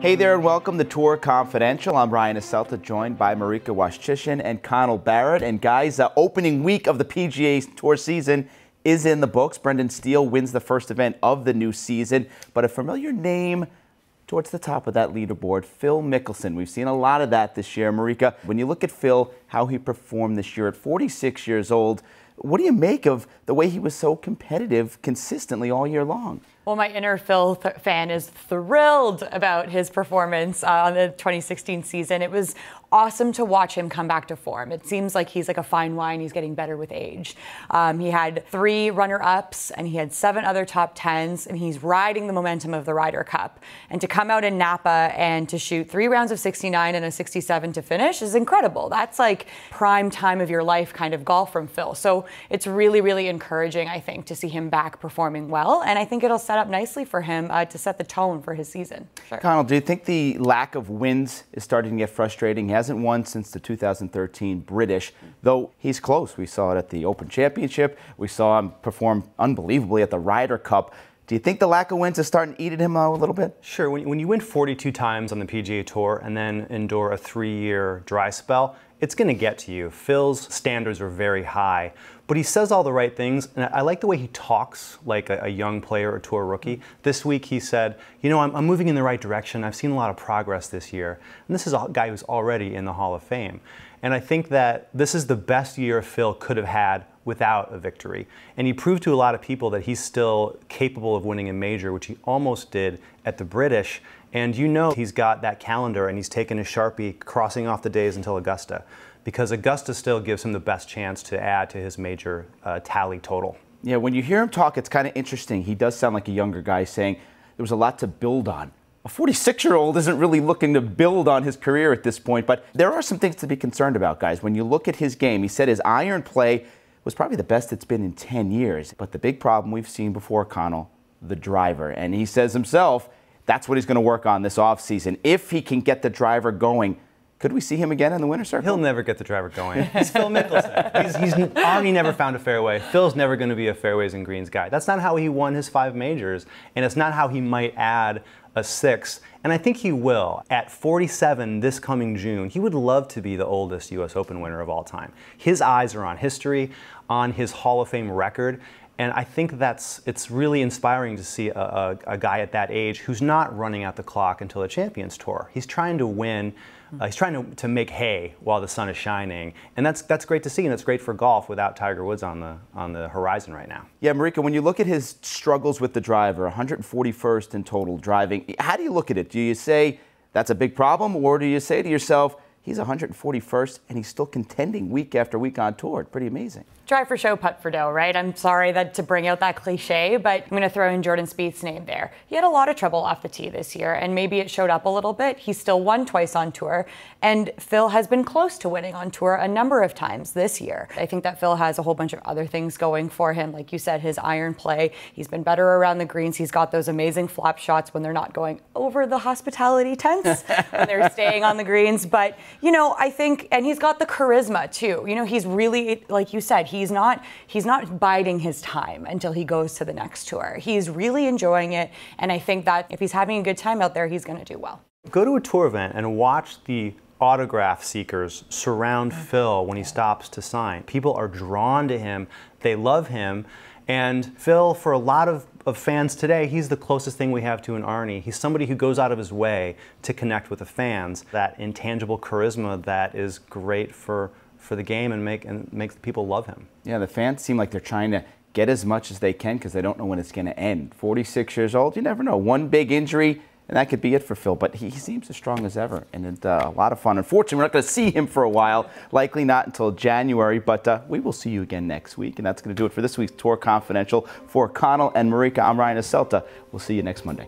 Hey there and welcome to Tour Confidential. I'm Ryan Aselta, joined by Marika Waschishin and Connell Barrett. And guys, opening week of the PGA Tour season is in the books. Brendan Steele wins the first event of the new season. But a familiar name towards the top of that leaderboard, Phil Mickelson. We've seen a lot of that this year. Marika, when you look at Phil, how he performed this year at 46 years old, what do you make of the way he was so competitive consistently all year long? Well, my inner Phil fan is thrilled about his performance on the 2016 season. It was awesome to watch him come back to form. It seems like he's like a fine wine. He's getting better with age. He had 3 runner-ups and he had 7 other top 10s, and he's riding the momentum of the Ryder Cup. And to come out in Napa and to shoot 3 rounds of 69 and a 67 to finish is incredible. That's like prime time of your life kind of golf from Phil. So it's really, really encouraging, I think, to see him back performing well. And I think it'll set up nicely for him to set the tone for his season. Sure. Connell, do you think the lack of wins is starting to get frustrating? He hasn't won since the 2013 British, though he's close. We saw it at the Open Championship. We saw him perform unbelievably at the Ryder Cup. Do you think the lack of wins is starting to eat at him a little bit? Sure. When you win 42 times on the PGA Tour and then endure a 3-year dry spell, it's going to get to you. Phil's standards are very high, but he says all the right things, and I like the way he talks like a young player or tour rookie. This week he said, you know, I'm moving in the right direction. I've seen a lot of progress this year. And this is a guy who's already in the Hall of Fame. And I think that this is the best year Phil could have had without a victory. And he proved to a lot of people that he's still capable of winning a major, which he almost did at the British. And you know he's got that calendar and he's taken a Sharpie crossing off the days until Augusta, because Augusta still gives him the best chance to add to his major tally total. Yeah, when you hear him talk, it's kind of interesting. He does sound like a younger guy saying there was a lot to build on. A 46-year-old isn't really looking to build on his career at this point, but there are some things to be concerned about, guys. When you look at his game, he said his iron play was probably the best it's been in 10 years. But the big problem we've seen before, Connell, the driver. And he says himself, that's what he's going to work on this offseason. If he can get the driver going, could we see him again in the winner's circle? He'll never get the driver going. He's Phil Mickelson. He's already never found a fairway. Phil's never going to be a fairways and greens guy. That's not how he won his 5 majors, and it's not how he might add a 6th. And I think he will. At 47 this coming June, he would love to be the oldest U.S. Open winner of all time. His eyes are on history, on his Hall of Fame record. And I think it's really inspiring to see a guy at that age who's not running out the clock until the Champions Tour. He's trying to win. He's trying to make hay while the sun is shining, and that's great to see, and it's great for golf without Tiger Woods on the horizon right now. Yeah, Marika, when you look at his struggles with the driver, 141st in total driving, how do you look at it? Do you say that's a big problem, or do you say to yourself, he's 141st and he's still contending week after week on tour? Pretty amazing. Drive for show, putt for dough, right? I'm sorry to bring out that cliche, but I'm going to throw in Jordan Spieth's name there. He had a lot of trouble off the tee this year, and maybe it showed up a little bit. He still won twice on tour, and Phil has been close to winning on tour a number of times this year. I think that Phil has a whole bunch of other things going for him. Like you said, his iron play. He's been better around the greens. He's got those amazing flop shots when they're not going over the hospitality tents, when they're staying on the greens. But, you know, I think, and he's got the charisma too. You know, he's really, like you said, he's not biding his time until he goes to the next tour. He's really enjoying it, and I think that if he's having a good time out there, he's going to do well. Go to a tour event and watch the autograph seekers surround Phil when he stops to sign. People are drawn to him. They love him. And Phil, for a lot of fans today, he's the closest thing we have to an Arnie. He's somebody who goes out of his way to connect with the fans. That intangible charisma that is great for the game and make people love him. Yeah, the fans seem like they're trying to get as much as they can because they don't know when it's going to end. 46 years old, you never know. One big injury, and that could be it for Phil. But he seems as strong as ever, and it's a lot of fun. Unfortunately, we're not going to see him for a while, likely not until January, but we will see you again next week, and that's going to do it for this week's Tour Confidential. For Connell and Marika, I'm Ryan Aselta. We'll see you next Monday.